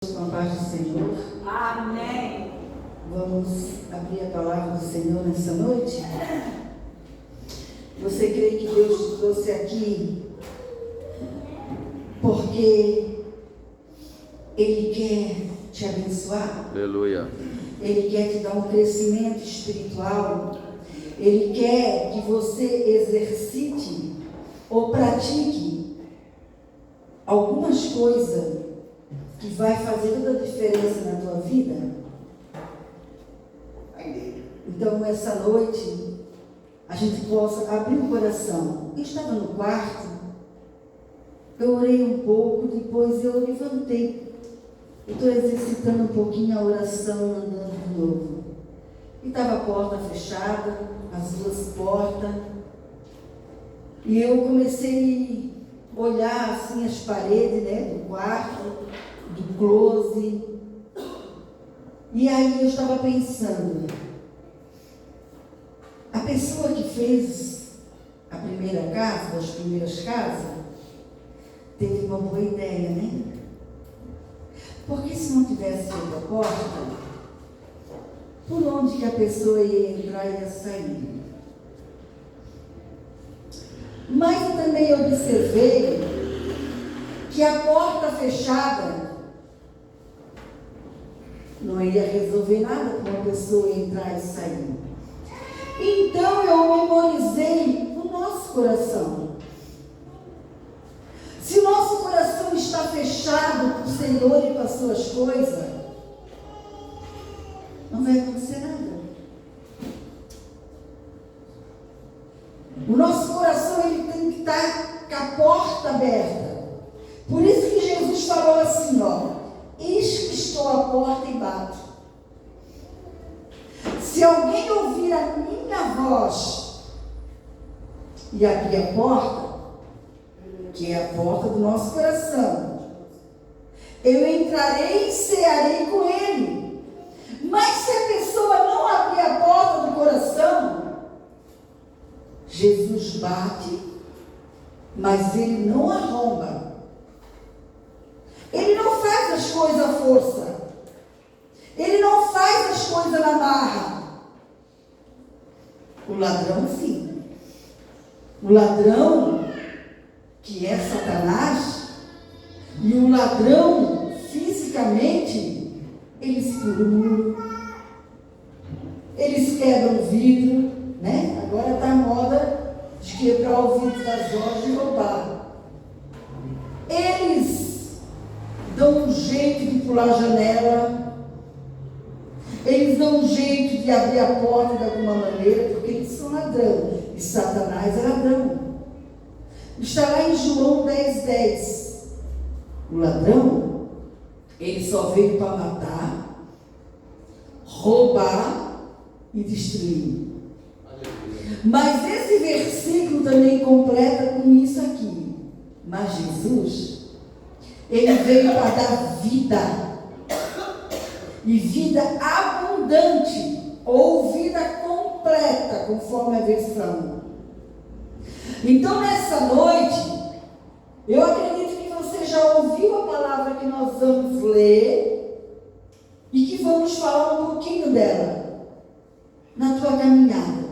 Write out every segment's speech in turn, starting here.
Com a paz do Senhor. Amém. Vamos abrir a palavra do Senhor nessa noite. Você crê que Deus te trouxe aqui porque Ele quer te abençoar? Aleluia. Ele quer te dar um crescimento espiritual. Ele quer que você exercite ou pratique algumas coisas que vai fazer toda a diferença na tua vida. Então, essa noite, a gente possa abrir o coração. Eu estava no quarto, eu orei um pouco, depois eu levantei. Eu estou exercitando um pouquinho a oração, andando de novo. E estava a porta fechada, as duas portas. E eu comecei a olhar assim as paredes, do quarto, do close. E aí eu estava pensando, a pessoa que fez a primeira casa, as primeiras casas, teve uma boa ideia, né? Porque se não tivesse outra porta, por onde que a pessoa ia entrar e ia sair? Mas eu também observei que a porta fechada não ia resolver nada para uma pessoa entrar e sair. Então eu memorizei o nosso coração. Se o nosso coração está fechado para o Senhor e para as suas coisas, não vai acontecer nada. O nosso coração ele tem que estar com a porta aberta. Por isso que Jesus falou assim, eis que estou à porta e bato. Se alguém ouvir a minha voz e abrir a porta, que é a porta do nosso coração, eu entrarei e cearei com ele. Mas se a pessoa não abrir a porta do coração, Jesus bate, mas ele não arromba. Ele não faz as coisas à força. Ele não faz as coisas na marra. O ladrão, sim. O ladrão, que é Satanás, e o ladrão, fisicamente, eles pulam o muro. Eles quebram o vidro, né? Agora está a moda de quebrar o vidro das lojas e roubar. Eles dão um jeito de pular a janela. Eles dão um jeito de abrir a porta de alguma maneira, porque eles são ladrão. E Satanás é ladrão. Está lá em João 10:10. O ladrão, ele só veio para matar, roubar e destruir. Mas esse versículo também completa com isso aqui. Mas Jesus, ele veio para dar vida. E vida abundante, ou vida completa, conforme a versão. Então, nessa noite, eu acredito que você já ouviu a palavra que nós vamos ler e que vamos falar um pouquinho dela na tua caminhada.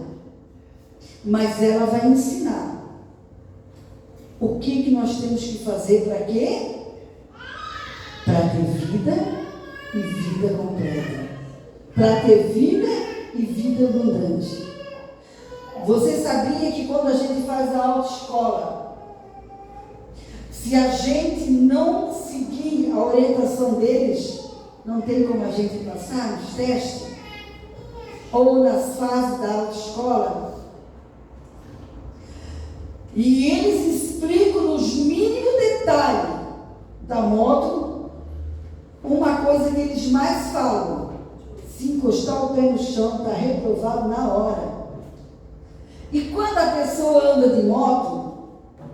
Mas ela vai ensinar o que nós temos que fazer para quê? Para ter vida e vida completa. Para ter vida e vida abundante. Você sabia que quando a gente faz a autoescola, se a gente não seguir a orientação deles, não tem como a gente passar nos testes? Ou nas fases da autoescola? E eles explicam nos mínimos detalhes da moto. Uma coisa que eles mais falam: se encostar o pé no chão, está reprovado na hora. E quando a pessoa anda de moto,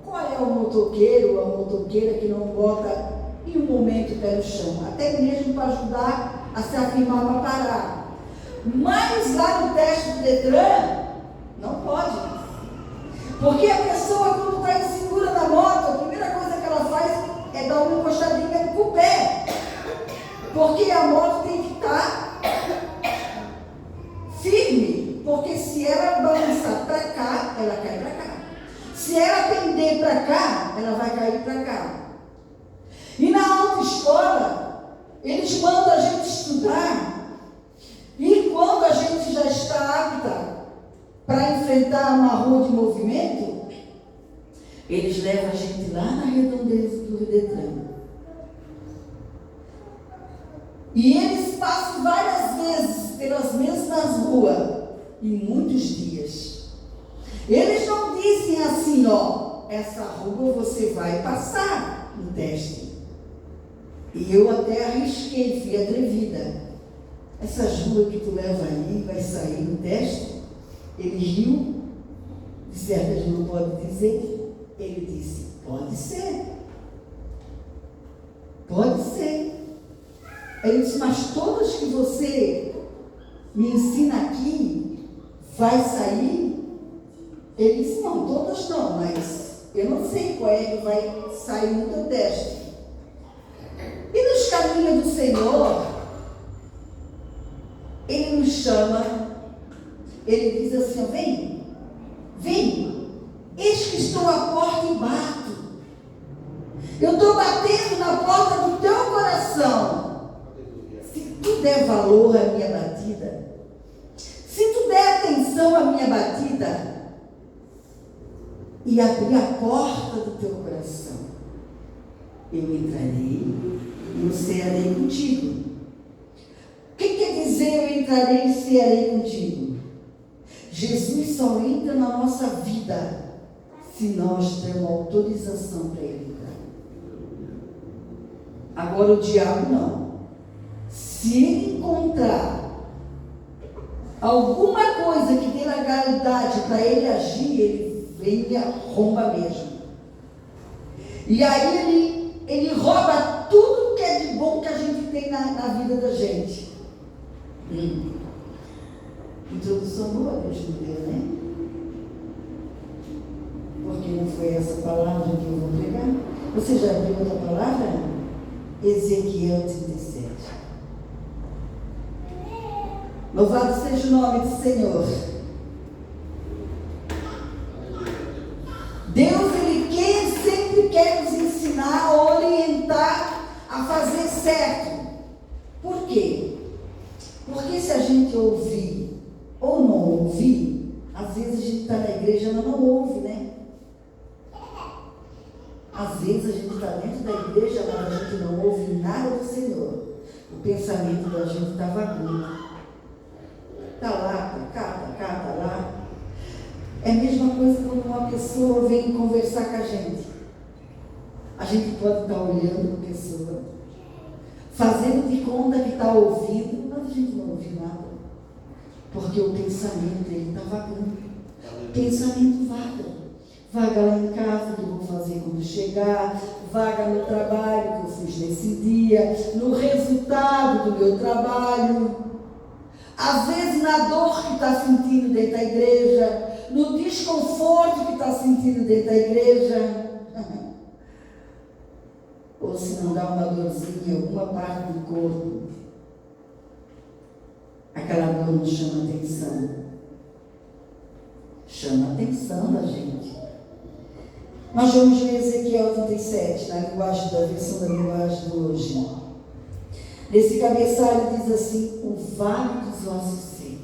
qual é o motoqueiro ou a motoqueira que não bota em um momento o pé no chão? Até mesmo para ajudar a se afirmar para parar. Mas lá no teste do Detran, não pode. Porque a pessoa, quando está insegura na moto, a primeira coisa que ela faz é dar uma encostadinha com o pé. Porque a moto tem que estar firme. Porque se ela balançar para cá, ela cai para cá. Se ela pender para cá, ela vai cair para cá. E na autoescola, eles mandam a gente estudar. E quando a gente já está apta para enfrentar uma rua de movimento, eles levam a gente lá na redondeza do Detran. E eles passam várias vezes pelas mesmas ruas, em muitos dias. Eles não dizem assim, ó, essa rua você vai passar no teste. E eu até arrisquei, fui atrevida. Essas ruas que tu leva aí, vai sair no teste? Ele riu, disse, a gente não pode dizer. Ele disse, pode ser. Pode ser. Ele disse, mas todas que você me ensina aqui, vai sair? Ele disse, não, todas não, mas eu não sei qual é que vai sair no teu teste. E nos caminhos do Senhor, Ele nos chama, Ele diz assim, vem, eis que estou à porta e bato. Eu estou batendo na porta do teu coração. Se tu der valor à minha batida, se tu der atenção à minha batida, e abrir a porta do teu coração, eu entrarei e eu cearei contigo. O que quer dizer eu entrarei e cearei contigo? Jesus só entra na nossa vida se nós damos autorização para Ele entrar. Agora o diabo não. Se ele encontrar alguma coisa que dê legalidade para ele agir, ele vem e arromba mesmo. E aí ele rouba tudo que é de bom que a gente tem na vida da gente. Introdução boa, Deus me deu, né? Porque não foi essa palavra que eu vou pregar. Você já viu outra palavra? Ezequiel 37. Louvado seja o nome do Senhor. Deus, Ele sempre quer nos ensinar, a orientar, a fazer certo. Por quê? Porque se a gente ouvir ou não ouvir, às vezes a gente está na igreja, mas não ouve, né? Às vezes a gente está dentro da igreja, mas a gente não ouve nada do Senhor. O pensamento da gente está vagabundo. Está lá, está cá, está cá, está lá. É a mesma coisa quando uma pessoa vem conversar com a gente. A gente pode estar olhando para a pessoa, fazendo de conta que está ouvindo, mas a gente não ouve nada. Porque o pensamento dele está vagando. Pensamento vaga. Vaga lá em casa, o que eu vou fazer quando chegar. Vaga no trabalho que eu fiz nesse dia. No resultado do meu trabalho. Às vezes na dor que está sentindo dentro da igreja. No desconforto que está sentindo dentro da igreja. Ou se não dá uma dorzinha em alguma parte do corpo. Aquela dor não chama atenção. Chama a atenção da gente. Nós vamos ler Ezequiel 37, na linguagem da versão da linguagem de hoje. Nesse cabeçalho diz assim, o vale dos ossos secos.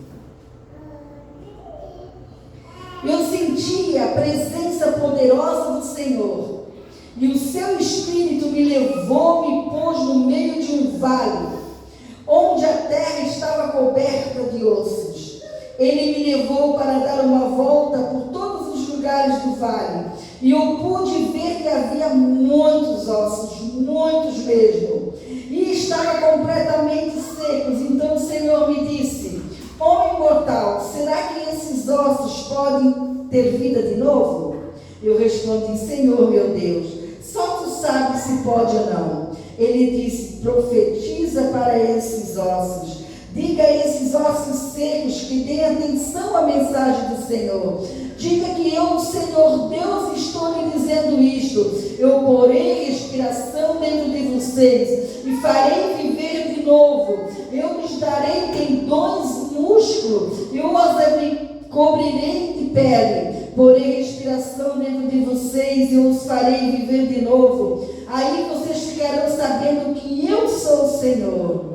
Eu senti a presença poderosa do Senhor, e o seu Espírito me levou, me pôs no meio de um vale, onde a terra estava coberta de ossos. Ele me levou para dar uma volta por todos os lugares do vale, e eu pude ver que havia muitos ossos, muitos mesmo, e estavam completamente secos. Então o Senhor me disse, homem mortal, será que esses ossos podem ter vida de novo? Eu respondi, Senhor meu Deus, só tu sabes se pode ou não. Ele disse, profetiza para esses ossos. Diga a esses ossos secos que deem atenção à mensagem do Senhor. Diga que eu, o Senhor Deus, estou lhe dizendo isto. Eu porei respiração dentro de vocês e farei viver de tendões, músculo, eu os cobrirei de pele, porém respiração dentro de vocês, e eu os farei viver de novo. Aí vocês ficarão sabendo que eu sou o Senhor.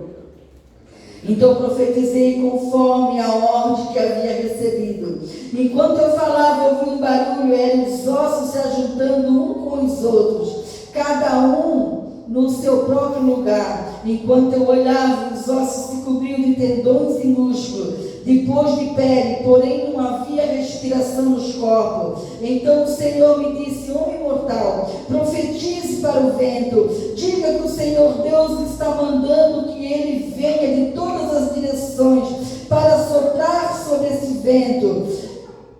Então profetizei conforme a ordem que havia recebido. Enquanto eu falava, ouvi um barulho, eram os ossos se ajuntando um com os outros, cada um no seu próprio lugar. Enquanto eu olhava, os ossos se cobriam de tendões e músculos, depois de pele, porém não havia respiração nos corpos. Então o Senhor me disse: homem mortal, profetize para o vento, diga que o Senhor Deus está mandando que ele venha de todas as direções para soprar sobre esse vento,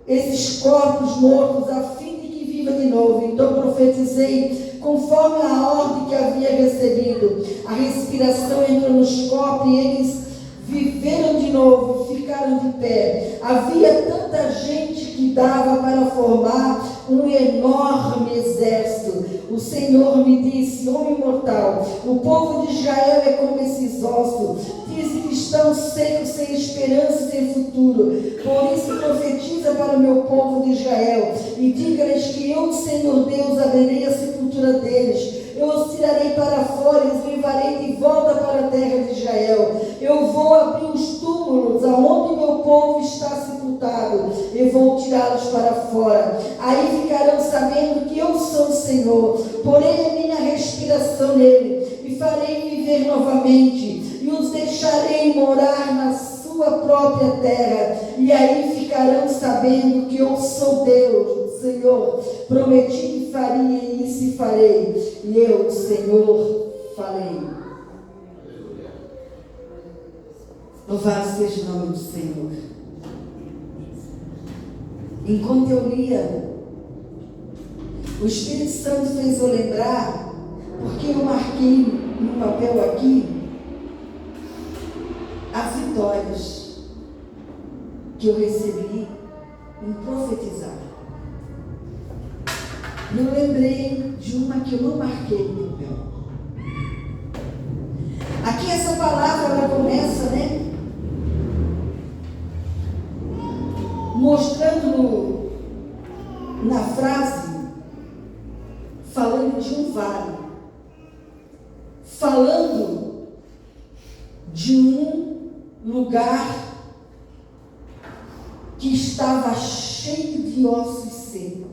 esses corpos mortos, a fim de que viva de novo. Então profetizei conforme a ordem que havia recebido. A respiração entrou nos corpos e eles viveram de novo, ficaram de pé. Havia tanta gente que dava para formar um enorme exército. O Senhor me disse: homem mortal, o povo de Israel é como esses ossos, dizem que estão secos, sem esperança e sem futuro. Por isso profetiza para o meu povo de Israel e diga-lhes que eu, Senhor Deus, abrirei a sepultura deles. Eu os tirarei para fora e os levarei de volta para a terra de Israel. Eu vou abrir os túmulos aonde meu povo está sepultado e vou tirá-los para fora. Aí ficarão sabendo que eu sou o Senhor. Porém a minha respiração nele e farei viver novamente e os deixarei morar na sua própria terra. E aí ficarão sabendo que eu sou Deus, o Senhor. Prometi que faria e isso farei. E eu, Senhor, falei. Louvado seja o nome do Senhor. Enquanto eu lia, o Espírito Santo fez eu lembrar, porque eu marquei no papel aqui as vitórias que eu recebi em profetizar. E eu lembrei de uma que eu não marquei no papel. Aqui essa palavra ela começa, né? Mostrando na frase, falando de um vale, falando de um lugar que estava cheio de ossos secos.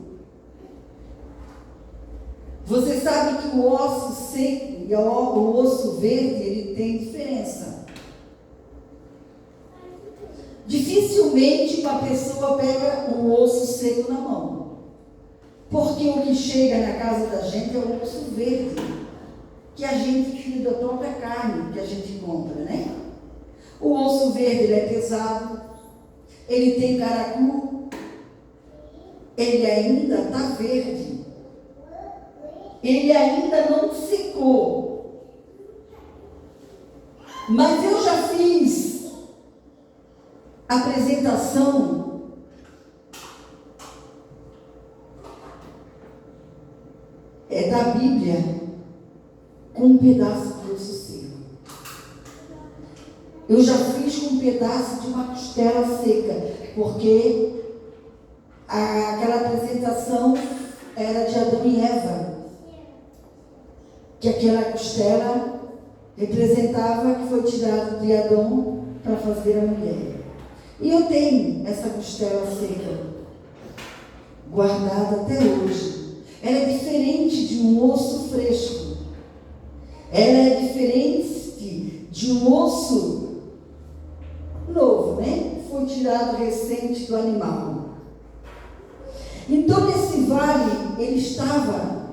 Você sabe que o osso seco e o osso verde, ele tem diferença. Dificilmente uma pessoa pega um osso seco na mão, porque o que chega na casa da gente é o osso verde, que a gente tira da própria carne que a gente compra, né? O osso verde ele é pesado, ele tem caracu, ele ainda está verde, ele ainda não secou. Mas eu já fiz apresentação da Bíblia com um pedaço de osso seco. Eu já fiz com um pedaço de uma costela seca, porque aquela apresentação era de Adão e Eva, que aquela costela representava que foi tirado de Adão para fazer a mulher. E eu tenho essa costela seca guardada até hoje. Ela é diferente de um osso fresco. Ela é diferente de um osso novo, né? Foi tirado recente do animal. Então, nesse vale, ele estava.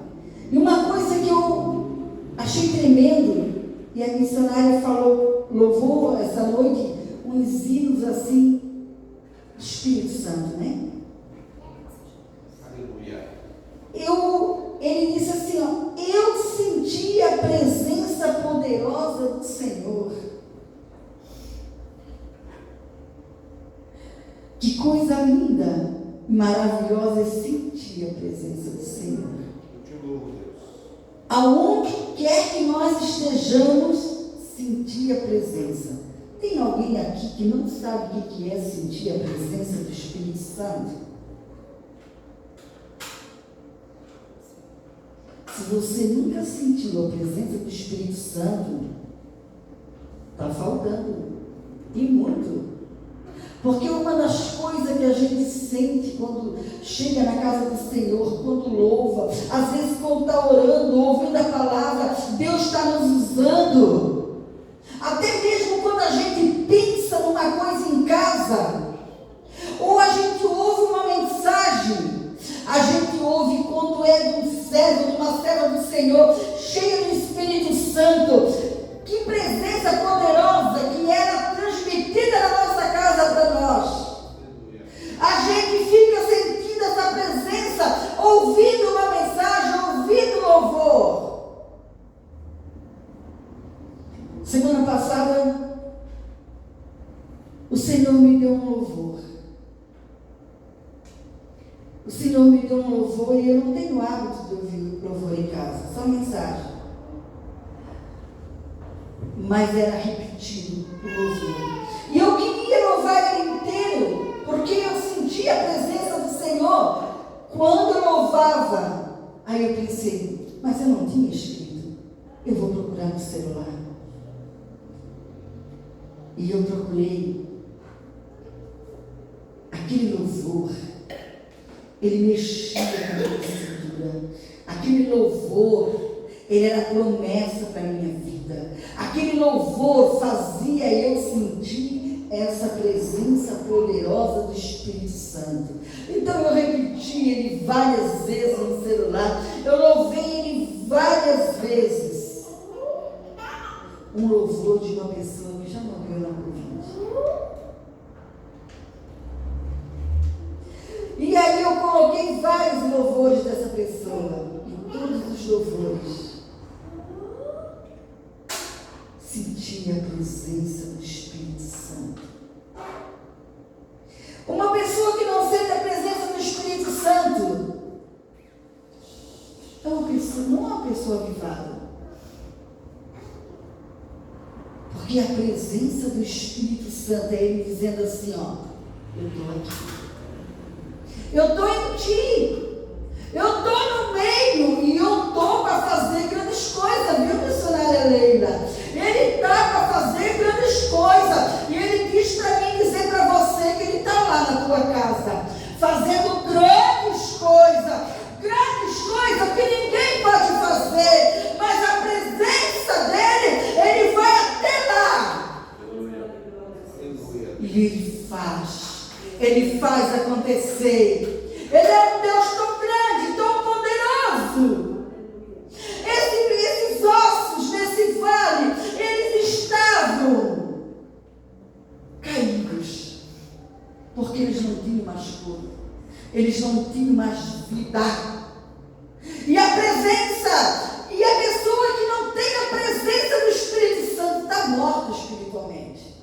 E uma coisa que eu achei tremendo, e a missionária falou, louvou essa noite, uns hinos assim, do Espírito Santo, né? Aleluia. Ele disse assim, ó, eu senti a presença poderosa do Senhor. Que coisa linda, maravilhosa é sentir a presença do Senhor. Te louvo, Deus. Aonde quer que nós estejamos, sentir a presença. Tem alguém aqui que não sabe o que é sentir a presença do Espírito Santo? Se você nunca sentiu a presença do Espírito Santo, está faltando. E muito. Porque uma das coisas que a gente sente quando chega na casa do Senhor, quando louva, às vezes quando está orando, ouvindo a palavra, Deus está nos usando. Até mesmo quando a gente pensa numa coisa em casa, ou a gente ouve uma mensagem, a gente ouve quando é de um servo, de uma serva do Senhor, cheia do Espírito Santo. Que presença poderosa que era transmitida na nossa casa para nós. A gente fica sentindo essa presença, ouvindo uma mensagem, ouvindo louvor. Semana passada, o Senhor me deu um louvor. O Senhor me deu um louvor e eu não tenho hábito de ouvir louvor em casa, só mensagem. Mas era repetido o louvor. E eu queria louvar ele inteiro, porque eu sentia a presença do Senhor quando eu louvava. Aí eu pensei, mas eu não tinha escrito, eu vou procurar no celular. E eu procurei aquele louvor. Ele mexia com a minha cintura. Aquele louvor, ele era promessa para a minha vida. Aquele louvor fazia eu sentir essa presença poderosa do Espírito Santo. Então eu repeti ele várias vezes no celular. Eu louvei ele várias vezes. Um louvor de uma pessoa que já morreu na Covid. E aí eu coloquei vários louvores dessa pessoa. E todos os louvores sentia a presença do Espírito Santo. Uma pessoa que não sente a presença do Espírito Santo é uma pessoa, não é uma pessoa avivada. Porque a presença do Espírito Santo é Ele dizendo assim, ó, eu estou aqui. Eu estou em ti. Eu estou no meio e eu estou para fazer grandes coisas, viu, missionária Leila? Ele está para fazer grandes coisas. E Ele diz para mim dizer para você que Ele está lá na tua casa, fazendo grandes coisas que ninguém pode fazer, mas a presença dEle, Ele vai até lá. E Ele faz acontecer. Ele é um Deus tão grande, tão poderoso. Esses ossos nesse vale, eles estavam caídos, porque eles não tinham mais corpo, eles não tinham mais vida. E a presença, e a pessoa que não tem a presença do Espírito Santo está morta espiritualmente.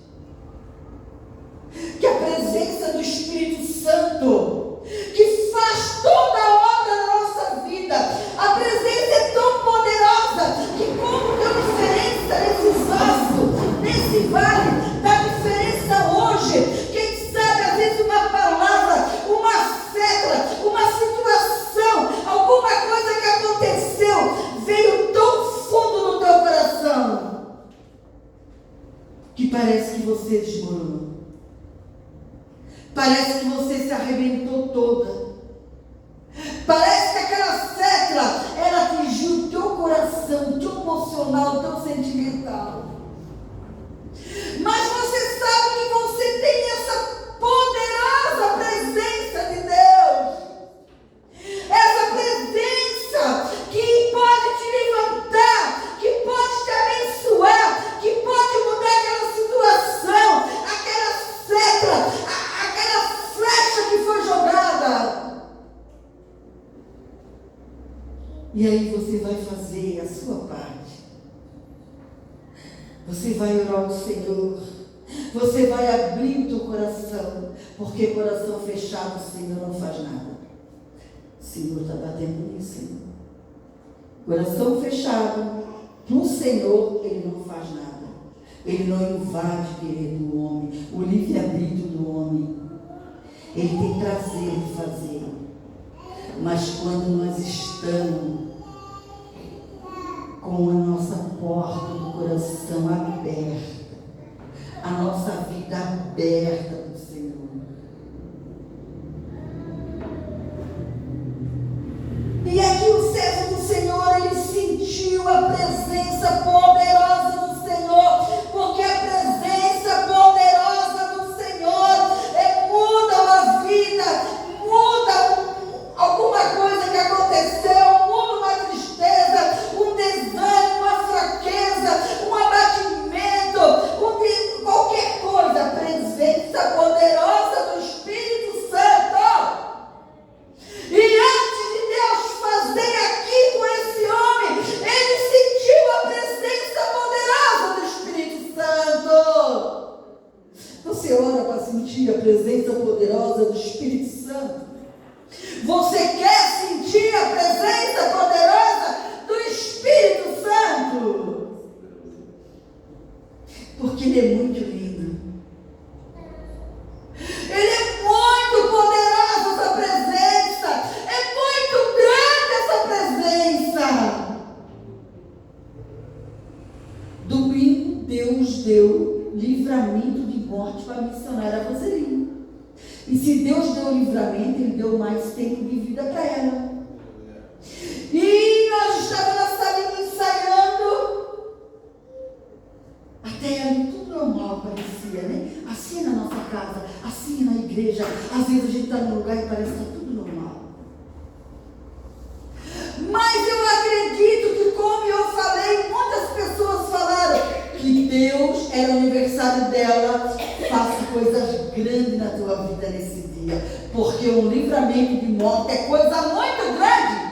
Que a presença do Espírito Santo, que faz toda a obra na nossa vida, a presença é tão poderosa que como deu diferença nesses ossos, nesse vale, dá diferença hoje. Quem sabe às vezes uma palavra, uma seta, uma situação, alguma coisa que aconteceu veio tão fundo no teu coração que parece que você desmoronou. Parece que você se arrebentou toda. Parece que aquela seta, ela atingiu o teu coração, o teu emocional, o teu sentimental. Mas você sabe que você tem essa poderosa presença de Deus. Essa presença que pode te levantar, que pode te abençoar, que pode mudar aquela situação, aquela seta, flecha que foi jogada. E aí você vai fazer a sua parte. Você vai orar ao Senhor. Você vai abrir o teu coração. Porque coração fechado o Senhor não faz nada. O Senhor está batendo nisso, Senhor. Coração fechado para o Senhor, Ele não faz nada. Ele não invade o querer do homem, o livre-arbítrio do homem. Ele tem prazer de fazer. Mas quando nós estamos com a nossa porta do coração aberta, a nossa vida aberta para o Senhor. E aqui o servo do Senhor, ele sentiu a presença poderosa do Senhor, porque a presença poderosa do Senhor muda uma vida, muda alguma coisa que aconteceu, muda uma tristeza, um desânimo, uma fraqueza, um abatimento, qualquer coisa. A presença poderosa do Espírito Santo. E antes de Deus fazer aqui com esse homem, ele sentiu a presença poderosa do Espírito Santo. Você ora para sentir a presença poderosa do Espírito Santo? Você quer sentir a presença poderosa do Espírito Santo? Porque ele é muito lindo. Ele é muito poderoso, essa presença. É muito grande essa presença. Domingo, Deus deu livramento de morte para a missionária Roselina. E se Deus deu livramento, Ele deu mais tempo de vida para ela. E nós estávamos na sala ensaiando. Até ali tudo normal parecia, né? Assim na nossa casa, assim na igreja. Às vezes a gente está num lugar e parece que está tudo normal. Mas eu acredito que, como eu falei, muitas pessoas falaram que Deus era o aniversário dela. Faça coisas grandes na tua vida nesse dia, porque um livramento de morte é coisa muito grande.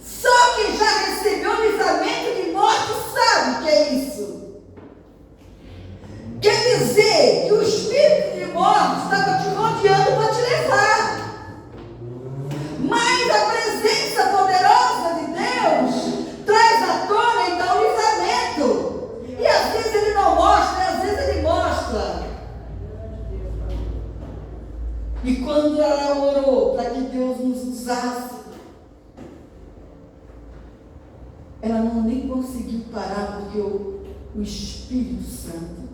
Só quem já recebeu um livramento de morte sabe o que é isso. Quer dizer que o espírito de morte estava te rodeando para te levar. Mas a presença poderosa de Deus traz à tona então o livramento. E às vezes ele não mostra, às vezes ele mostra. E quando ela orou para que Deus nos usasse, ela nem conseguiu parar, porque o Espírito Santo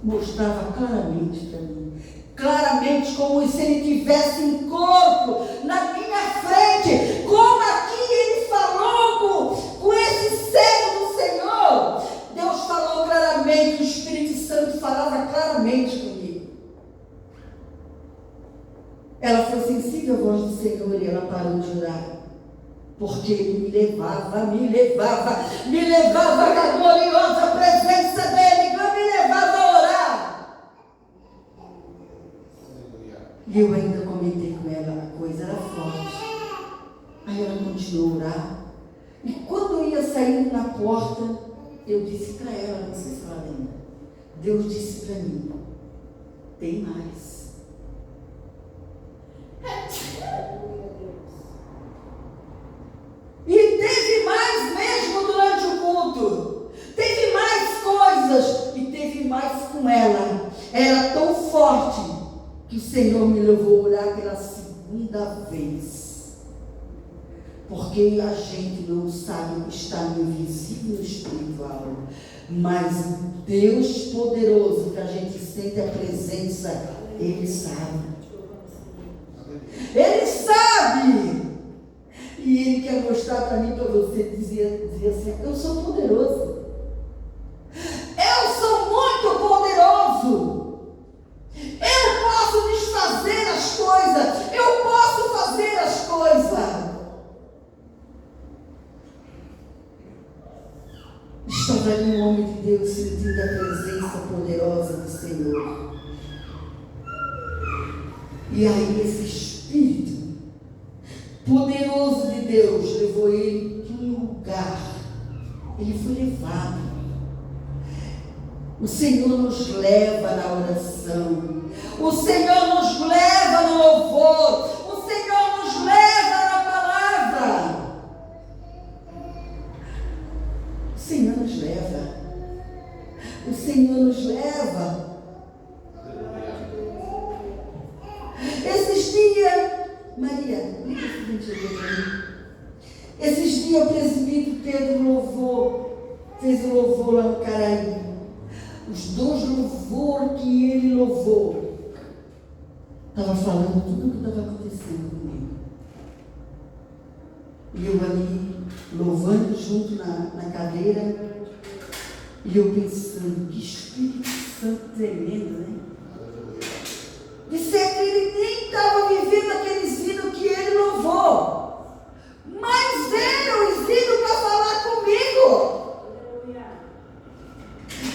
mostrava claramente para mim, claramente, como se ele tivesse em corpo na minha frente, como aqui ele falou com esse servo do Senhor. Deus falou claramente, o Espírito Santo falava claramente comigo. Ela foi sensível à voz do Senhor e ela parou de orar, porque ele me levava à gloriosa presença dele, me levava a orar. E eu ainda comentei com ela, a coisa era forte. Aí ela continuou a orar. E quando eu ia saindo na porta, eu disse para ela, não sei se ela lembra, Deus disse para mim, tem mais. E teve mais mesmo durante o culto. Teve mais coisas e teve mais com ela. Era tão forte que o Senhor me levou a orar pela segunda vez. Porque a gente não sabe o que está no invisível e no espiritual. Mas Deus poderoso, que a gente sente a presença, Ele sabe. Ele sabe. E Ele quer mostrar para mim, para você, dizer assim, eu sou poderoso. Eu sou muito poderoso. Eu posso desfazer as coisas. Eu posso fazer as coisas. Estava ali um homem de Deus sentindo a presença poderosa do Senhor. E aí esse Espírito poderoso de Deus levou ele para um lugar. Ele foi levado. O Senhor nos leva na oração. O Senhor nos leva no louvor. O Senhor nos leva na palavra. O Senhor nos leva. Senhor nos leva. Esses dias, Maria, liga esse ventilador para mim. Esses dias o presbítero Pedro fez o louvor lá no Caraí. Os 2 louvores que ele louvou, estava falando tudo o que estava acontecendo comigo. E eu ali, louvando junto na cadeira, e eu pensando, que Espírito Santo tremendo, né? De certo, ele nem estava vivendo aqueles hinos que ele louvou, mas veio os hinos para falar comigo.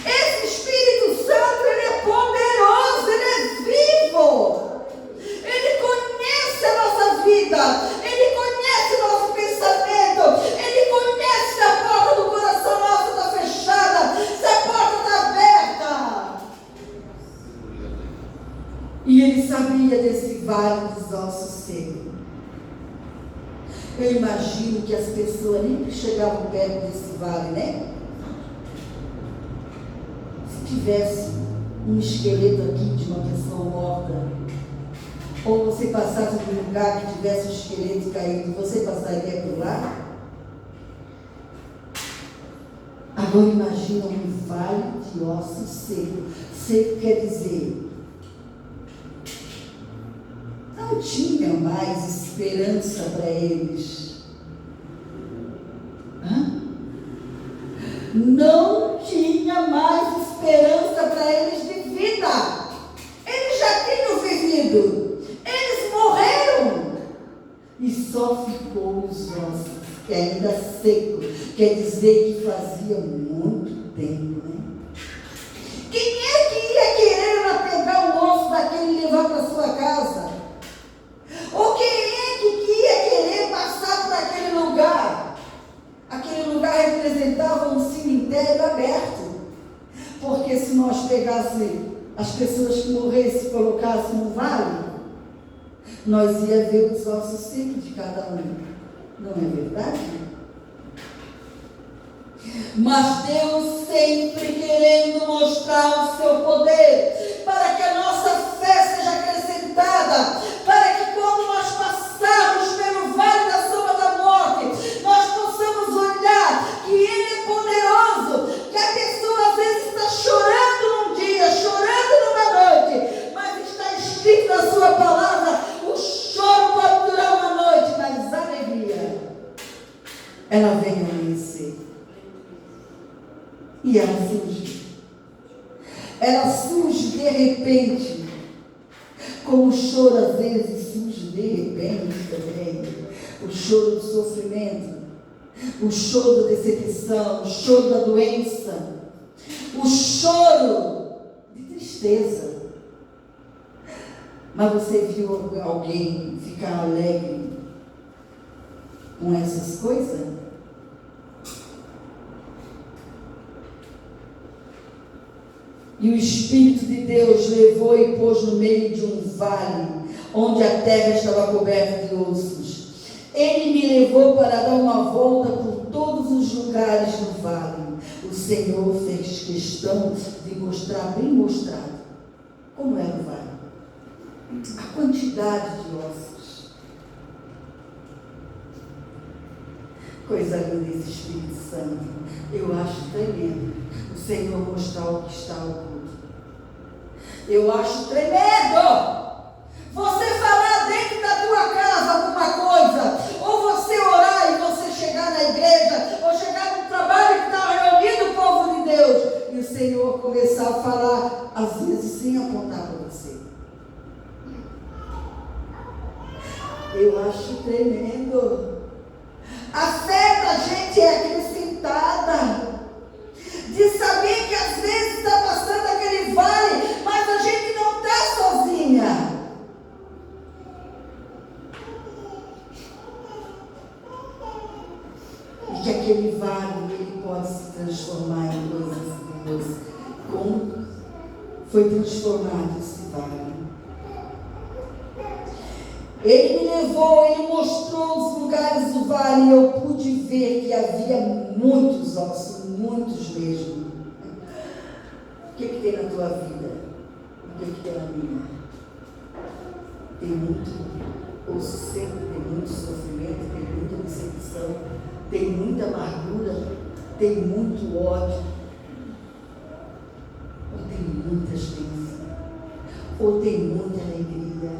Esse Espírito Santo, ele é poderoso, ele é vivo, ele conhece a nossa vida, ele conhece o nosso pensamento, ele conhece se a porta do coração nosso está fechada, se a porta está aberta. E ele sabia desse vale dos ossos secos. Eu imagino que as pessoas nem chegavam perto desse vale, né? Se tivesse um esqueleto aqui de uma pessoa morta, ou você passasse por um lugar que tivesse um esqueleto caído, você passaria por lá? Agora imagina um vale de ossos secos. Seco quer dizer, não tinha mais esperança para eles. Não tinha mais esperança para eles de vida. Eles já tinham vivido. Eles morreram. E só ficou os ossos, que ainda seco. Quer dizer que fazia muito tempo, né? Quem é que ia querer lá pegar o osso daquele e levar para sua casa? Ou quem é que ia querer passar por aquele lugar? Aquele lugar representava um cemitério aberto. Porque se nós pegássemos as pessoas que morressem e colocássemos no vale, nós ia ver os ossos secos de cada um. Não é verdade? Mas Deus sempre querendo mostrar o seu poder, para que a nossa fé seja acrescentada, para que quando nós passarmos pelo vale da sombra da morte, nós possamos olhar que Ele é poderoso, que a pessoa às vezes está chorando num dia, chorando numa noite, mas está escrito na sua palavra, o choro pode durar uma noite, mas a alegria, ela vem amanhecer. E ela surge. Ela surge de repente. Como o choro às vezes surge de repente também. O choro do sofrimento. O choro da decepção. O choro da doença. O choro de tristeza. Mas você viu alguém ficar alegre com essas coisas? E o Espírito de Deus levou e pôs no meio de um vale, onde a terra estava coberta de ossos. Ele me levou para dar uma volta por todos os lugares do vale. O Senhor fez questão de mostrar, bem mostrado, como era o vale. A quantidade de ossos. Coisa linda esse Espírito Santo. Eu acho tremendo o Senhor mostrar o que está oculto. Eu acho tremendo você falar dentro da tua casa alguma coisa, ou você orar e você chegar na igreja, ou chegar no trabalho que está reunido o povo de Deus, e o Senhor começar a falar, às vezes sem apontar para você. Eu acho tremendo. A fé da gente é acrescentada. De saber que às vezes está passando aquele vale, mas a gente não está sozinha. E que aquele vale, ele pode se transformar em coisas boas. Como foi transformado esse vale? Ele me levou, ele mostrou os lugares do vale, e eu pude ver que havia muitos ossos, muitos mesmo. O que tem na tua vida? O que tem na minha? Tem muito, ouço sempre, tem muito sofrimento, tem muita decepção, tem muita amargura, tem muito ódio, ou tem muitas bênçãos, ou tem muita alegria,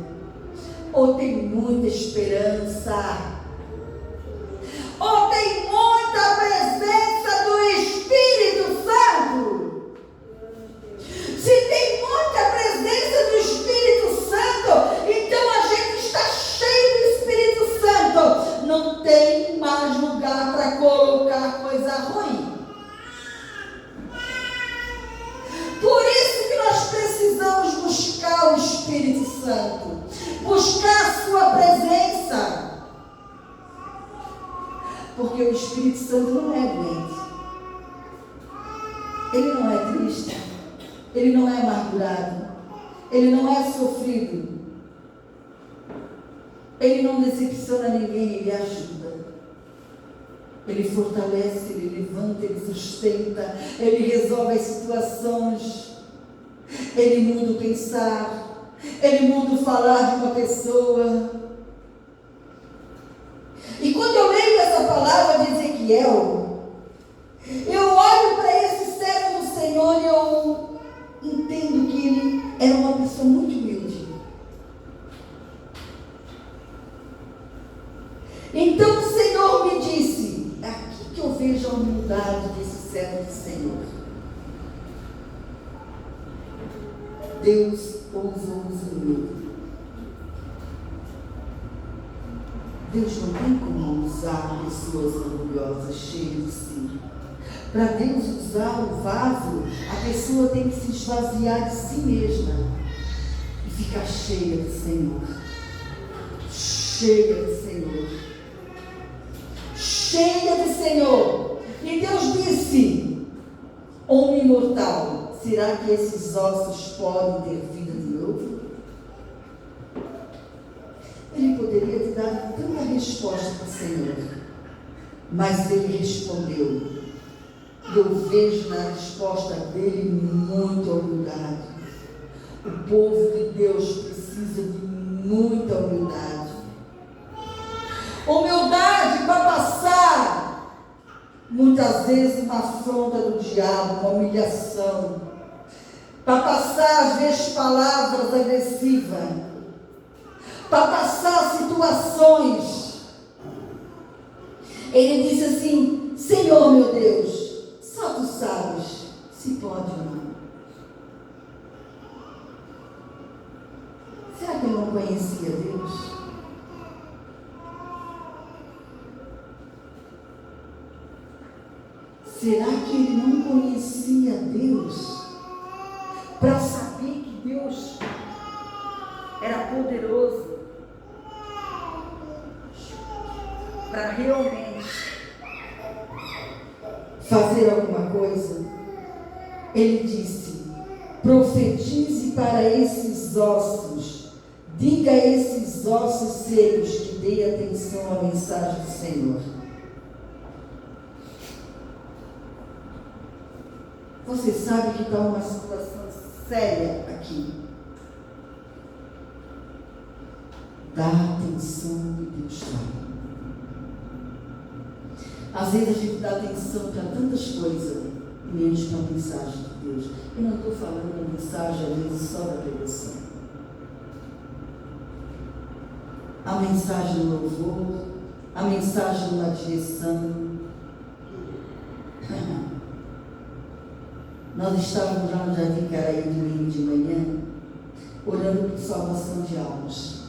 ou tem muita esperança, ou tem muita presença do Espírito Santo. Se tem muita presença do Espírito Santo, então a gente está cheio do Espírito Santo. Não tem mais lugar para colocar coisa ruim. Por isso que nós precisamos buscar o Espírito Santo, buscar a sua presença. Porque o Espírito Santo não é doente, ele não é triste, ele não é amargurado, ele não é sofrido, ele não decepciona ninguém, ele ajuda, ele fortalece, ele levanta, ele sustenta, ele resolve as situações, ele muda o pensar, ele muda o falar de uma pessoa. E quando eu leio essa palavra de Ezequiel, eu olho para esse servo do Senhor e eu entendo que ele era uma pessoa muito humilde. Então o Senhor me disse, é aqui que eu vejo a humildade desse servo do Senhor. Deus ousa os humildes. Deus não tem como usar pessoas orgulhosas, cheias de si. Para Deus usar o vaso, a pessoa tem que se esvaziar de si mesma e ficar cheia do Senhor. Cheia do Senhor. Cheia do Senhor. E Deus disse, homem mortal, será que esses ossos podem ter vida de novo? Ele poderia ter dado tanta resposta para o Senhor, mas ele respondeu. Eu vejo na resposta dele muita humildade. O povo de Deus precisa de muita humildade. Humildade para passar, muitas vezes, uma afronta do diabo, uma humilhação. Para passar, às vezes, palavras agressivas. Para passar situações. Ele disse assim, Senhor meu Deus, só tu sabes se pode ou não. Será que ele não conhecia Deus? Será que ele não conhecia Deus para saber que Deus era poderoso para realmente fazer alguma coisa? Ele disse, profetize para esses ossos, diga a esses ossos secos que dê atenção à mensagem do Senhor. Você sabe que está uma situação séria aqui. Dá atenção que Deus fala. Às vezes a gente dá atenção para tantas coisas, menos para a mensagem de Deus. Eu não estou falando da mensagem, às vezes, só da pregação. A mensagem do louvor, a mensagem de uma direção. Nós estávamos lá no Jardim Caraí domingo de manhã, orando por salvação de almas.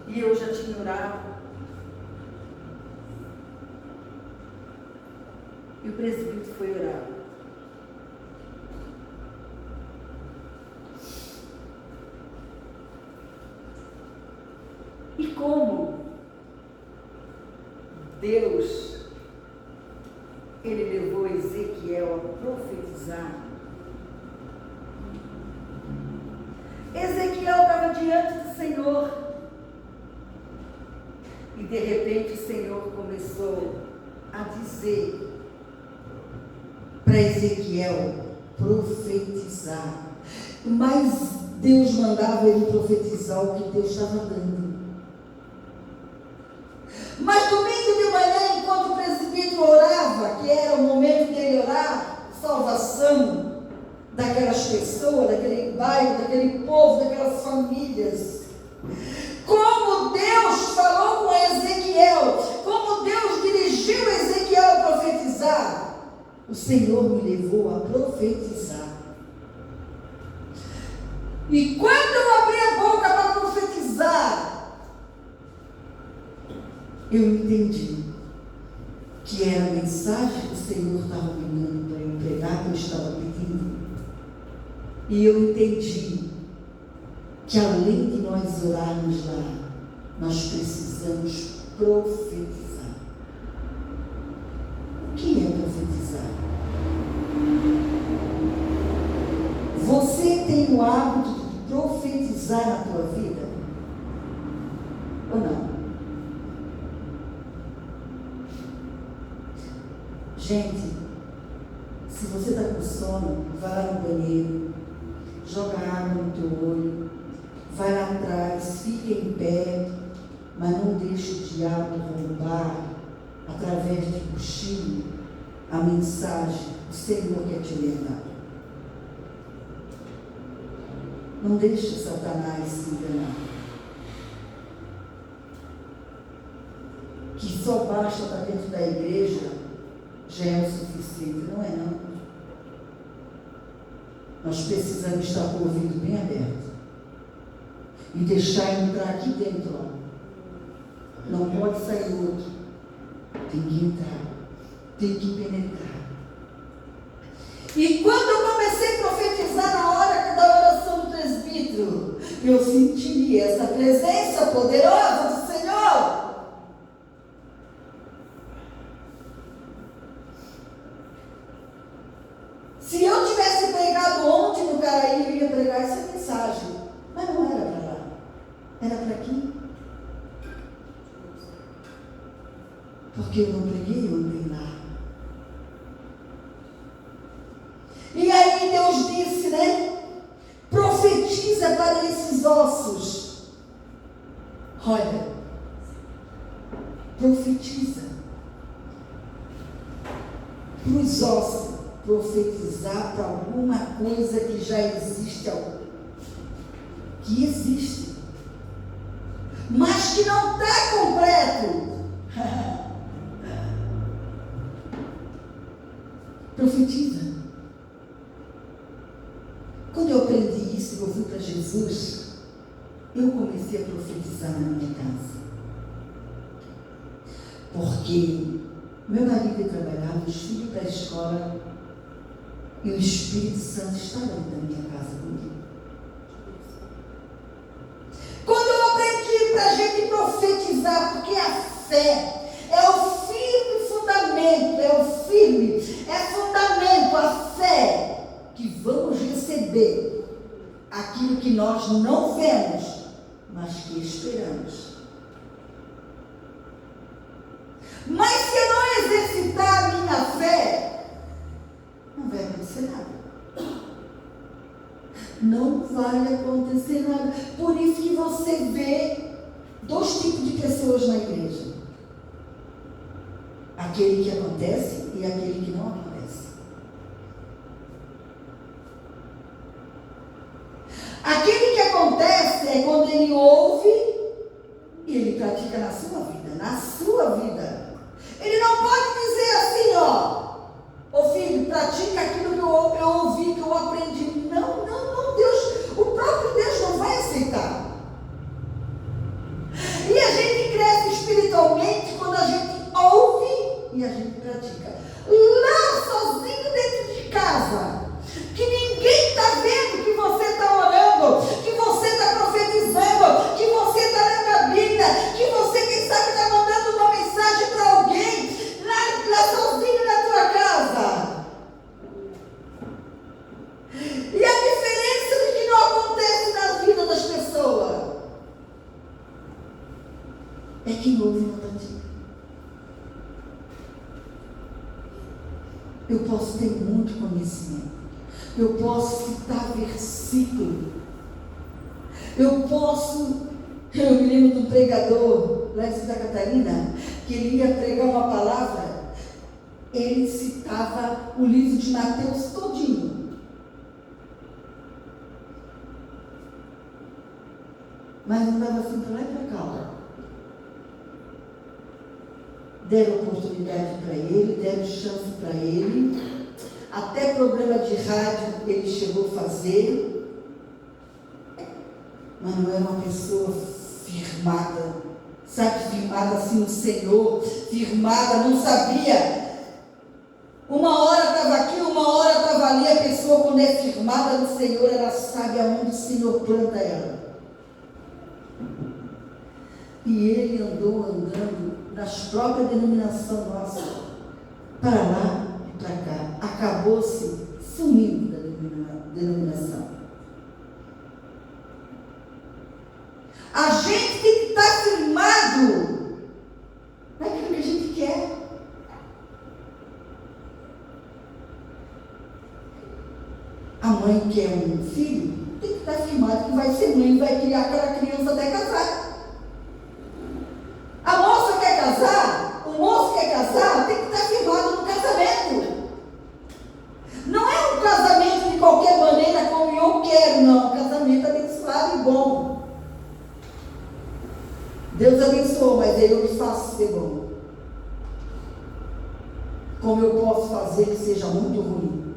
E eu já tinha orado. E o presbítero foi orar. E como Deus, ele levou Ezequiel a profetizar. Ezequiel estava diante do Senhor. E de repente o Senhor começou a dizer para Ezequiel profetizar. Mas Deus mandava ele profetizar o que Deus estava dando. Mas domingo de manhã, enquanto o presbítero orava, que era o momento dele orar, salvação daquelas pessoas, daquele bairro, daquele povo, daquelas famílias. Como Deus falou com Ezequiel, como Deus dirigiu Ezequiel a profetizar, o Senhor me levou a profetizar. E quando eu abri a boca para profetizar, eu entendi que era a mensagem que o Senhor estava me dando para eu pregar, que eu estava pedindo. E eu entendi que além de nós orarmos lá, nós precisamos profetizar. O que é profetizar? Você tem o hábito de profetizar na tua vida? Ou não? Gente, se você está com sono, vai lá no banheiro, joga água no teu olho, vai lá atrás, fica em pé, mas não deixe o diabo roubar, através de cochilo, a mensagem que o Senhor quer te levar. Não deixe Satanás se enganar. Que só basta estar dentro da igreja já é o suficiente. Não é, não. Nós precisamos estar com o ouvido bem aberto e deixar entrar aqui dentro, ó. Não pode sair outro. Tem que entrar, tem que penetrar. E quando eu comecei a profetizar na hora da oração do presbítero, eu senti essa presença poderosa do Senhor. Se eu tivesse pregado ontem no Caraí, eu ia pregar essa mensagem. Mas não era para lá. Era para aqui. Porque eu não preguei ontem lá. E aí Deus disse, né? Profetiza para esses ossos. Olha. Profetiza. Para os ossos. Profetizar para alguma coisa que já existe, que existe, mas que não está completo. Profetiza. Quando eu aprendi isso, eu fui para Jesus, eu comecei a profetizar na minha casa, porque meu marido ia trabalhar, os filhos para a escola, e o Espírito Santo estava dentro da minha casa comigo. Quando eu aprendi para a gente profetizar, porque a fé é o firme fundamento, é fundamento, a fé, que vamos receber aquilo que nós não vemos, mas que esperamos. Mas se eu não exercitar a minha fé, não vai acontecer nada. Não vai acontecer nada. Por isso que você vê dois tipos de pessoas na igreja. Aquele que acontece e aquele que não acontece. Aquele que acontece é quando ele ouve e ele pratica na sua vida. Na sua vida. Ele não pode dizer assim, ó. Ô filho, pratica aquilo que eu ouvi, que eu aprendi. Não, Deus, o próprio Deus não vai aceitar. E a gente cresce espiritualmente quando a gente ouve e a gente pratica. Lá sozinho dentro de casa, que ninguém está vendo que você está orando, que você está profetizando, que você está lendo a Bíblia, que você quer Eu posso ter muito conhecimento. Eu posso citar versículo. Eu me lembro de um pregador lá em Santa Catarina, que ele ia pregar uma palavra, ele citava o livro de Mateus todinho. Mas andava assim para lá e para cá. Deram oportunidade para ele, deram chance para ele, até programa de rádio ele chegou a fazer, mas não era uma pessoa firmada, sabe, firmada assim no Senhor, firmada, não sabia, uma hora estava aqui, uma hora estava ali. A pessoa, quando é firmada no Senhor, ela sabe aonde o Senhor planta ela. E ele andando nas próprias denominações nossas, para lá e para cá, acabou-se sumindo da denominação. A gente tem que estar firmado naquilo que a gente quer. A mãe quer um filho, tem que estar firmado que vai ser mãe, vai criar aquela criança até casar. A moça quer casar, o moço quer casar, tem que estar firmado no casamento. Não é um casamento de qualquer maneira como eu quero, não. Um casamento abençoado e bom. Deus abençoou, mas eu me faço ser bom. Como eu posso fazer que seja muito ruim?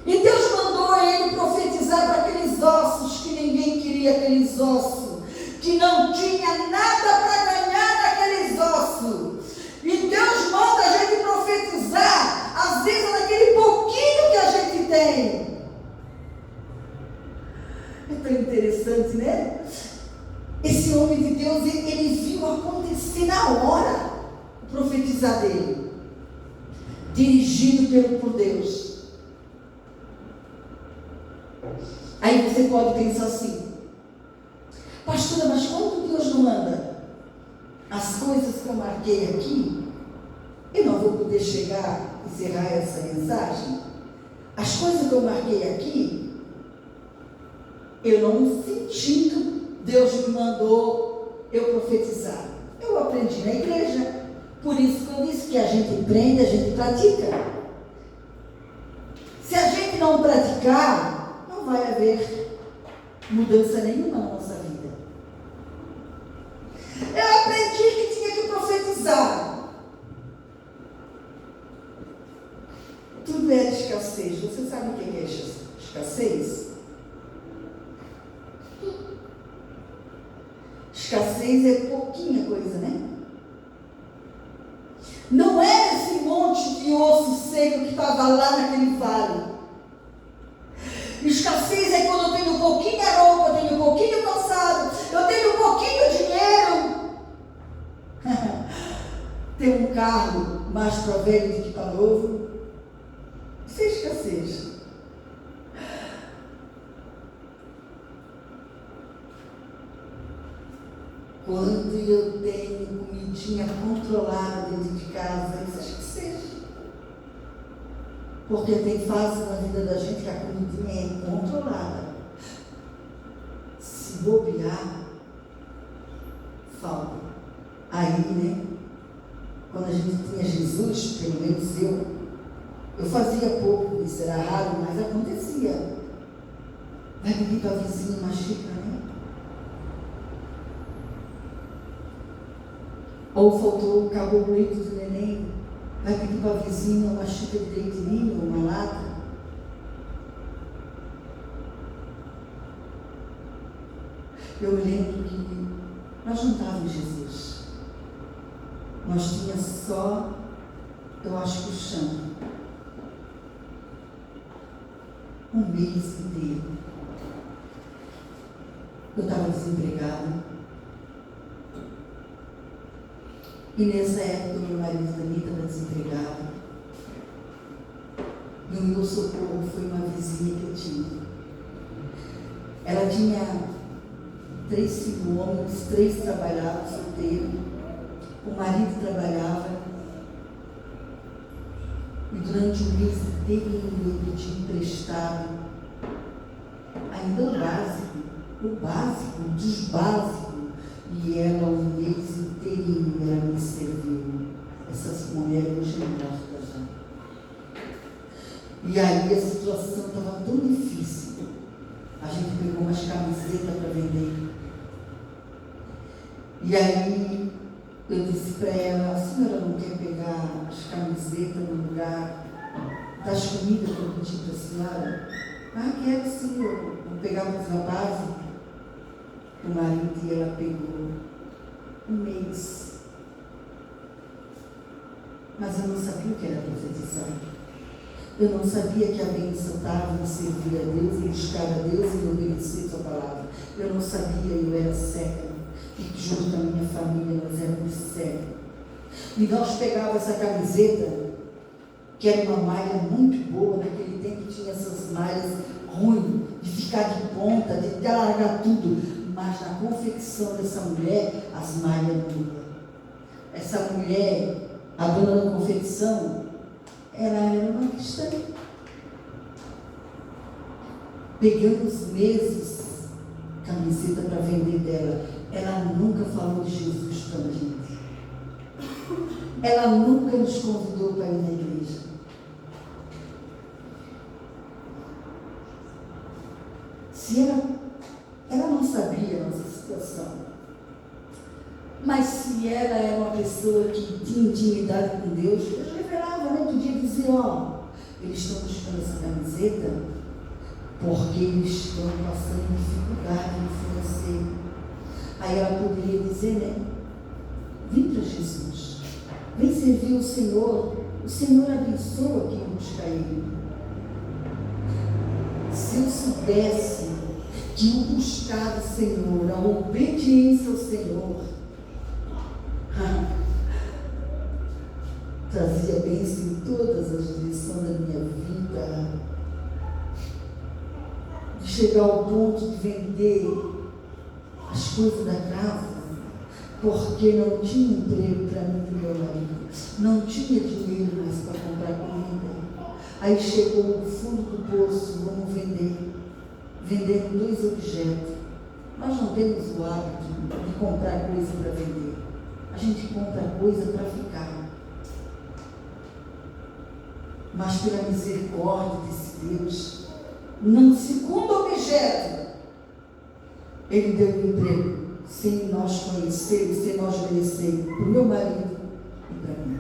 E Deus mandou ele profetizar para aqueles ossos que ninguém queria, aqueles ossos que não tinha nada para ganhar naqueles ossos. E Deus manda a gente profetizar, às vezes naquele pouquinho que a gente tem. É tão interessante, né? Esse homem de Deus, ele viu acontecer na hora o profetizar dele, dirigido por Deus. Aí você pode pensar assim: pastora, mas quando Deus não manda as coisas que eu marquei aqui, eu não vou poder chegar e encerrar essa mensagem? As coisas que eu marquei aqui, eu não senti que Deus me mandou eu profetizar. Eu aprendi na igreja, por isso que eu disse que a gente aprende, a gente pratica. Se a gente não praticar, não vai haver mudança nenhuma na nossa vida. Eu aprendi que tinha que profetizar. Tudo era escassez. Você sabe o que é escassez? Escassez é pouquinha coisa, né? Não era esse monte de osso seco que estava lá naquele vale. Escassez é quando eu tenho pouquinha roupa, eu tenho pouquinho calçado, eu tenho pouquinho dinheiro. Tem um carro mais para velho do que para novo. Isso é escassez. Quando eu tenho comidinha controlada dentro de casa, isso é escassez. Porque tem fase na vida da gente que a comidinha é controlada. Se bobear, falta. Aí, né? Quando a gente tinha Jesus, pelo menos eu fazia pouco, isso era raro, mas acontecia. Vai pedir para a vizinha uma xícara, né? Ou faltou, acabou o leite do neném, vai pedir para a vizinha uma xícara de leite ninho, uma lata. Eu me lembro que nós não estávamos em Jesus. Nós tínhamos só, eu acho que o chão. Um mês inteiro. Eu estava desempregada. E nessa época, meu marido também estava desempregado. E o meu socorro foi uma vizinha que eu tinha. Ela tinha 3 filhos homens, 3 trabalhavam solteiros. O marido trabalhava E durante o mês inteiro eu pedi emprestado, ainda o básico dos básicos. E ela o mês inteirinho ela me serviu. Essas mulheres hoje mortas já. E aí a situação estava tão difícil. A gente pegou umas camisetas para vender. E aí eu disse para ela: a senhora não quer pegar as camisetas no lugar das comidas que eu pedi para a senhora? Ah, quero sim, eu vou pegar mais a base. O marido e ela pegou um mês. Mas eu não sabia o que era profetizar. Eu não sabia que a bênção estava em servir a Deus, em buscar a Deus e obedecer a sua palavra. Eu não sabia, eu era cega. E junto com a minha família nós éramos cegos. E nós pegávamos essa camiseta, que era uma malha muito boa, naquele tempo tinha essas malhas ruins, de ficar de ponta, de largar tudo. Mas na confecção dessa mulher, as malhas boas. Essa mulher, a dona da confecção, ela era uma cristã. Pegamos meses camiseta para vender dela. Ela nunca falou de Jesus para a gente. Ela nunca nos convidou para ir na igreja. Se ela não sabia a nossa situação. Mas se ela era uma pessoa que tinha intimidade com Deus, Deus revelava, né? Podia dizer: ó, eles estão buscando essa camiseta porque eles estão passando dificuldade financeira. Aí ela poderia dizer, né? Vem para Jesus, vem servir o Senhor abençoa quem busca Ele. Se eu soubesse que o buscar o Senhor, a obediência ao Senhor, trazia bênção em todas as direções da minha vida, de chegar ao ponto de vender as coisas da casa, porque não tinha emprego para mim e para meu marido, não tinha dinheiro mais para comprar comida. Aí chegou o fundo do poço, vamos vendendo 2 objetos. Nós não temos o hábito de comprar coisa para vender, a gente compra coisa para ficar. Mas pela misericórdia desse Deus, no segundo objeto, Ele deu um emprego, sem nós conhecermos, sem nós obedecermos, para o meu marido e para mim.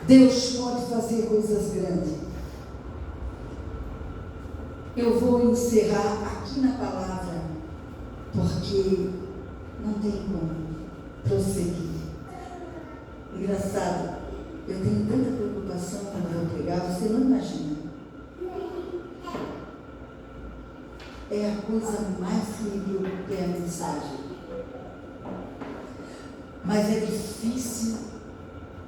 Deus pode fazer coisas grandes. Eu vou encerrar aqui na palavra, porque não tem como prosseguir. Engraçado, eu tenho tanta preocupação quando eu pregar, você não imagina. É a coisa mais que me preocupa, é a mensagem. Mas é difícil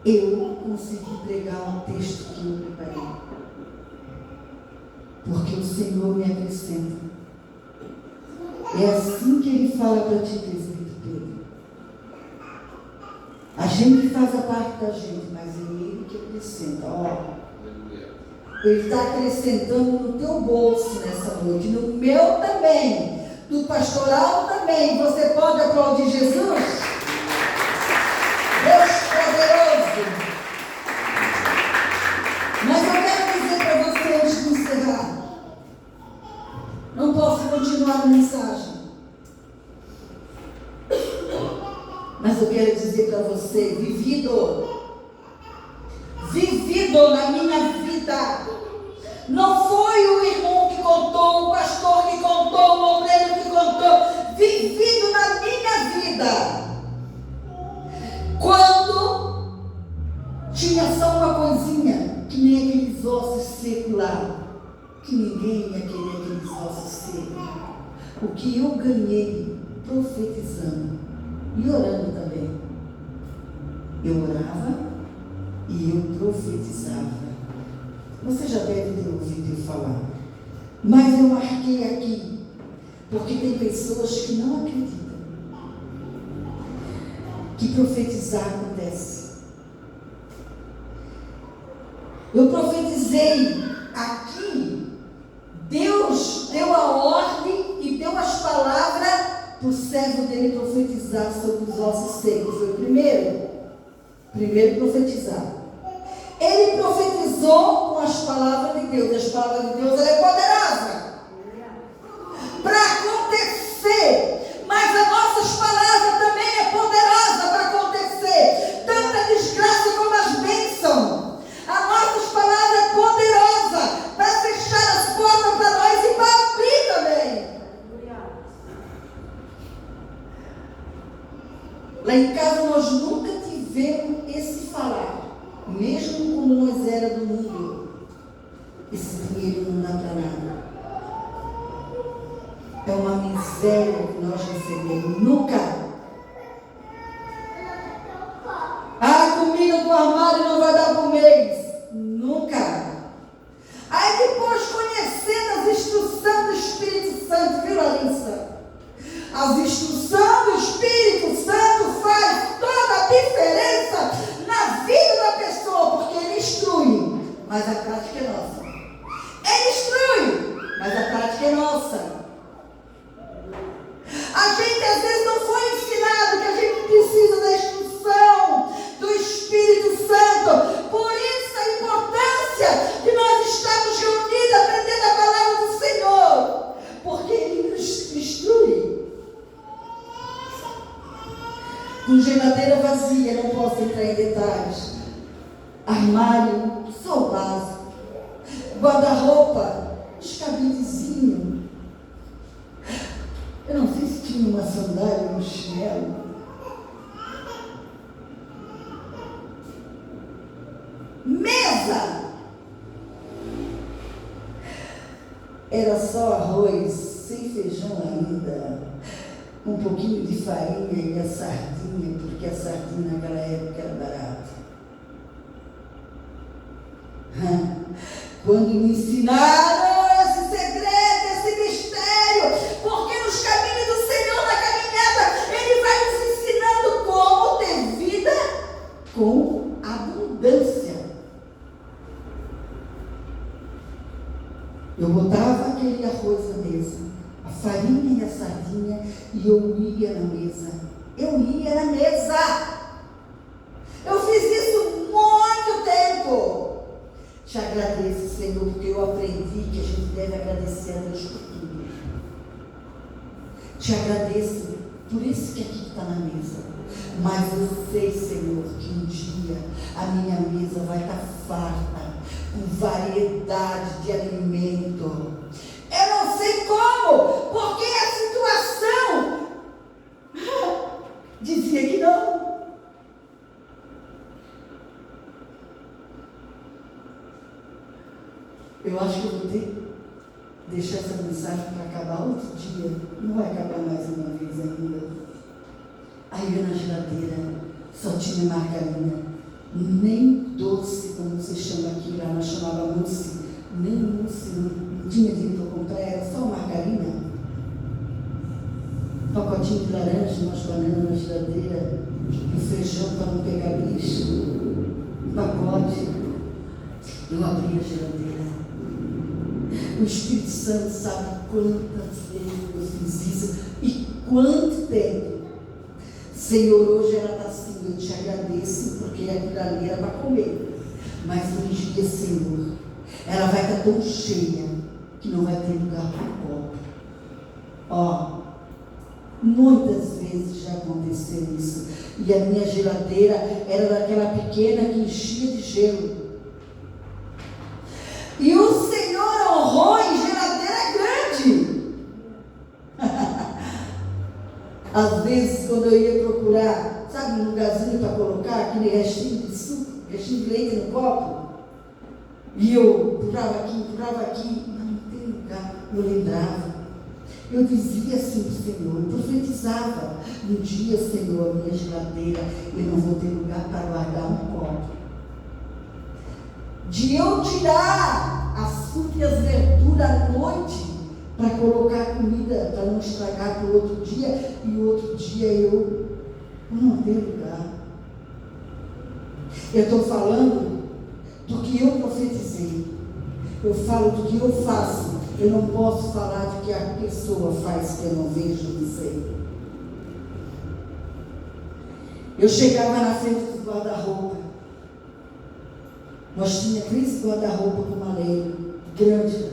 eu conseguir pregar um texto que eu preparei. Porque o Senhor me acrescenta. É assim que Ele fala para ti, presbítero Pedro. A gente faz a parte da gente, mas é Ele que acrescenta. Ó, Ele está acrescentando no teu bolso nessa noite, no meu também, do pastoral também. Você pode aplaudir Jesus? Deus poderoso. Mas eu quero dizer para você antes de encerrar. Não posso continuar a mensagem. Mas eu quero dizer para você, vivido na minha vida. Não foi o irmão que contou, o pastor que contou, o obreiro que contou. Vivido na minha vida. Quando tinha só uma coisinha, que nem aqueles ossos secos lá, que ninguém ia querer aqueles ossos secos. O que eu ganhei profetizando e orando também. Eu orava e eu profetizava. Você já deve ter ouvido eu falar. Mas eu marquei aqui, porque tem pessoas que não acreditam. que profetizar acontece. Eu profetizei aqui, Deus deu a ordem e deu as palavras para o servo dele profetizar sobre os ossos secos. Foi o primeiro profetizar. Ele profetizou com as palavras de Deus. As palavras de Deus, ela é poderosa para acontecer, mas as nossas palavras também é poderosa para acontecer, tanto a desgraça como as bênçãos. As nossas palavras é poderosa para fechar as portas para nós e para abrir também. Lá em casa nós nunca tivemos esse falar, mesmo quando nós era do mundo. Esse dinheiro não dá para nada. É uma miséria que nós recebemos. Nunca. A comida do armário não vai dar por mês. Nunca. Aí depois, conhecendo as instruções do Espírito Santo, viu, Larissa? As instruções do Espírito Santo faz toda a diferença na vida da pessoa, porque ele instrui, mas a prática é nossa. Ele instrui, mas a prática é nossa. A gente às vezes não foi ensinado que a gente precisa da instrução do Espírito Santo. Por isso a importância de nós estarmos reunidos aprendendo a palavra do Senhor, porque Ele nos instrui. Com geladeira vazia, não posso entrar em detalhes. Armário, só o básico. Guarda-roupa, os cabidezinhos. Eu não sei se tinha uma sandália, um chinelo. Mesa! Era só arroz, sem feijão ainda, um pouquinho de farinha e a sardinha, porque a sardinha naquela época era barata. Quando me ensinaram esse segredo, esse mistério, porque nos caminhos do Senhor, na caminhada, Ele vai nos ensinando como ter vida com abundância. Eu botava aquele arroz na mesa, a farinha e a sardinha, e eu ia na mesa. Eu ia na mesa. Eu fiz isso muito tempo. Te agradeço, Senhor, porque eu aprendi que a gente deve agradecer a Deus por tudo. Te agradeço por isso que aqui está na mesa. Mas eu sei, Senhor, que um dia a minha mesa vai estar farta, com variedade de alimento. Eu não sei como, porque a situação dizia que não. Eu acho que eu vou ter que deixar essa mensagem para acabar outro dia. Não vai acabar mais uma vez ainda. Aí eu na geladeira só tinha margarina. Nem doce, como você chama aqui, lá nós chamava mousse. Nem mousse, não tinha dinheiro para comprar, era só margarina. Pacotinho de laranja, umas bananas na geladeira. Um feijão para não pegar bicho. Um pacote. Eu abri a geladeira. O Espírito Santo sabe quantas vezes eu fiz isso e quanto tempo. Senhor, hoje ela está assim, eu te agradeço, porque aquilo ali era para comer. Mas um dia, Senhor, ela vai estar tão cheia que não vai ter lugar para o copo. Ó, muitas vezes já aconteceu isso. E a minha geladeira era daquela pequena que enchia de gelo. E o Senhor honrou em geladeira grande. Às vezes, quando eu ia procurar, sabe, um lugarzinho para colocar aquele restinho de suco, restinho de leite no copo, e eu procurava aqui, mas não tem lugar. Eu lembrava. Eu dizia assim para o Senhor, eu profetizava. Um dia, Senhor, a minha geladeira, eu não vou ter lugar para guardar um copo. De eu tirar as frutas e as verduras à noite para colocar comida, para não estragar para o outro dia, e o outro dia eu por não ter lugar. Eu estou falando do que eu profetizei. Eu falo do que eu faço. Eu não posso falar do que a pessoa faz que eu não vejo, não sei. Eu chegava na frente do guarda-roupa. Nós tínhamos 3 guarda-roupa com maleiro, grande.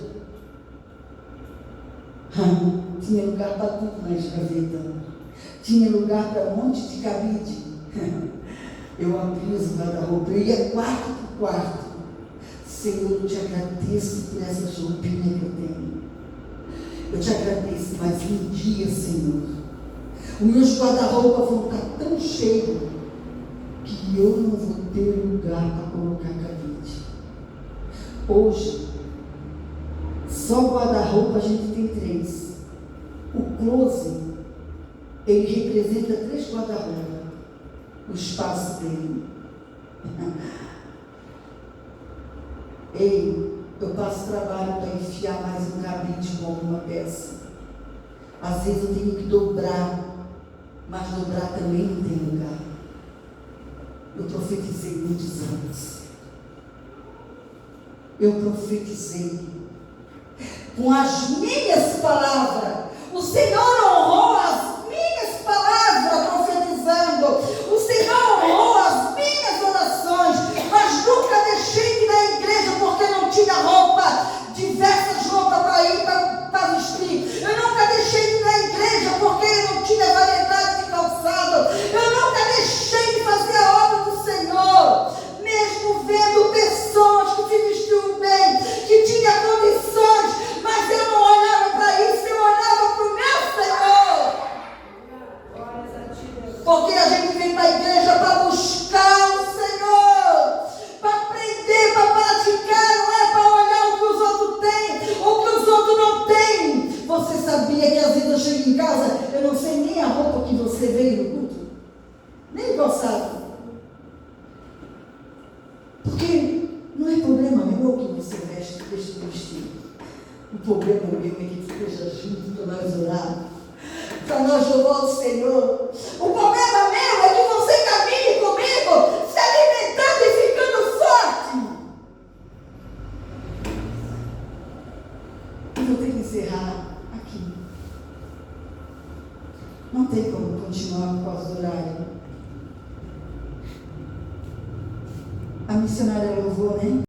Tinha lugar para tudo nas gavetas. Tinha lugar para um monte de cabide. Eu abria os guarda-roupa, eu ia quarto por quarto. Senhor, eu te agradeço por essas roupinhas que eu tenho. Eu te agradeço, mas um dia, Senhor, os meus guarda-roupa vão estar tão cheios que eu não vou ter lugar para colocar cabide. Hoje, só guarda-roupa a gente tem 3. O closet, ele representa 3 guarda-roupa. O espaço dele. Ei, eu passo trabalho para enfiar mais um cabide com alguma peça. Às vezes eu tenho que dobrar, mas dobrar também não tem lugar. Eu profetizei muitos anos. Eu profetizei com as minhas palavras. O Senhor honrou as minhas palavras profetizando. O Senhor honrou as minhas orações, mas nunca deixei de ir na igreja porque não tinha roupa, diversas roupas para ir para vestir. Eu nunca deixei de ir na igreja porque não tinha variedade de calçado. Eu nunca deixei de fazer a obra do Senhor, mesmo vendo pessoas que se vestiam bem, que tinham condições, mas eu não olhava para isso, eu olhava para o meu Senhor. Porque a gente vem para a igreja para buscar o Senhor, para aprender, para praticar, não é para olhar o que os outros têm, ou o que os outros não têm. Você sabia que às vezes eu chego em casa, eu não sei nem a roupa que você veio no culto, nem o calçado. Porque não é problema meu que você veste, deixa de vestir. O problema meu é que esteja junto para nós orar, para nós louvar o Senhor. O problema meu é que você caminhe comigo, se alimentando e ficando forte. Eu vou ter que encerrar aqui. Não tem como continuar por causa do horário. A missionária louvou, né?